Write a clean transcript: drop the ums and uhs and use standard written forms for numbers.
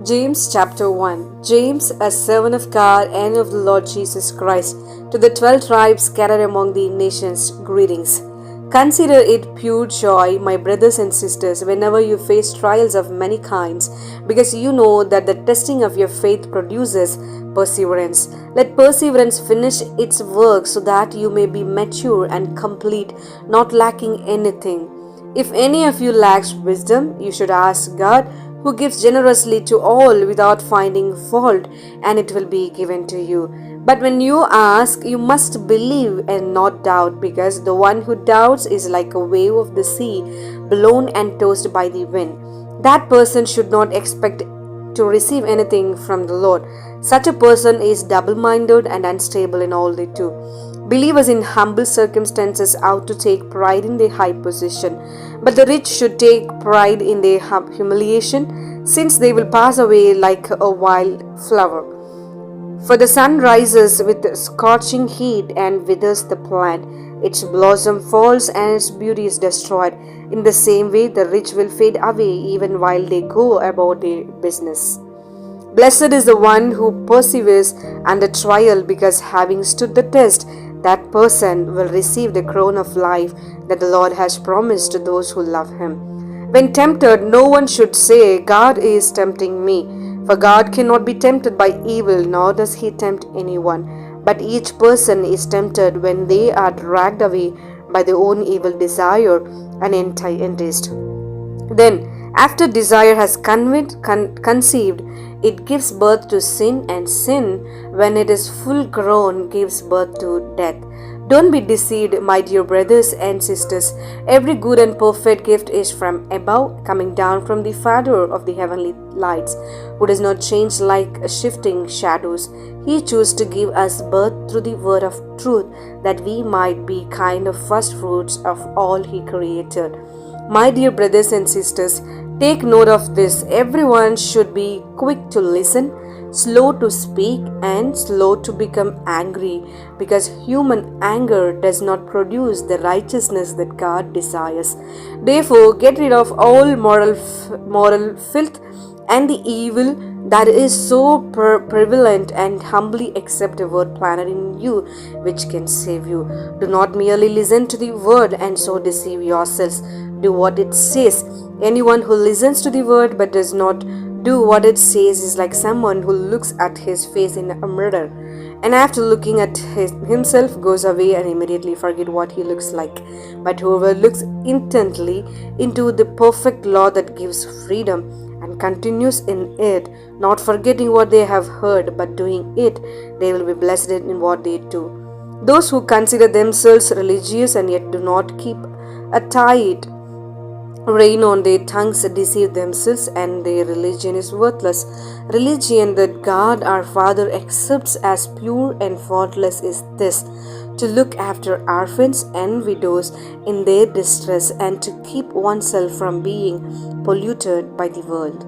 James chapter 1. James, a servant of God and of the Lord Jesus Christ, to the 12 tribes scattered among the nations, greetings. Consider it pure joy, my brothers and sisters, whenever you face trials of many kinds, because you know that the testing of your faith produces perseverance. Let perseverance finish its work so that you may be mature and complete, not lacking anything. If any of you lacks wisdom, you should ask God, who gives generously to all without finding fault, and it will be given to you. But when you ask, you must believe and not doubt, because the one who doubts is like a wave of the sea, blown and tossed by the wind. That person should not expect to receive anything from the Lord. Such a person is double minded and unstable in all they do. Believers in humble circumstances ought to take pride in their high position, but the rich should take pride in their humiliation, since they will pass away like a wild flower. For the sun rises with scorching heat and withers the plant. Its blossom falls and its beauty is destroyed. In the same way, the rich will fade away even while they go about their business. Blessed is the one who perseveres under trial, because having stood the test, that person will receive the crown of life that the Lord has promised to those who love Him. When tempted, no one should say, God is tempting me. For God cannot be tempted by evil, nor does He tempt anyone. But each person is tempted when they are dragged away by their own evil desire and enticed. Then, after desire has conceived, it gives birth to sin, and sin, when it is full grown, gives birth to death. Don't be deceived, my dear brothers and sisters. Every good and perfect gift is from above, coming down from the Father of the heavenly lights, who does not change like shifting shadows. He chose to give us birth through the word of truth, that we might be kind of first fruits of all He created. My dear brothers and sisters, take note of this. Everyone should be quick to listen, slow to speak, and slow to become angry, because human anger does not produce the righteousness that God desires. Therefore, get rid of all moral filth and the evil that is so prevalent, and humbly accept a word planted in you which can save you. Do not merely listen to the word and so deceive yourselves. Do what it says. Anyone who listens to the word but does not do what it says is like someone who looks at his face in a mirror, and after looking at himself goes away and immediately forget what he looks like. But whoever looks intently into the perfect law that gives freedom and continues in it, not forgetting what they have heard but doing it, they will be blessed in what they do. Those who consider themselves religious and yet do not keep a tight rein on their tongues deceive themselves, and their religion is worthless. Religion that God our Father accepts as pure and faultless is this: to look after orphans and widows in their distress, and to keep oneself from being polluted by the world.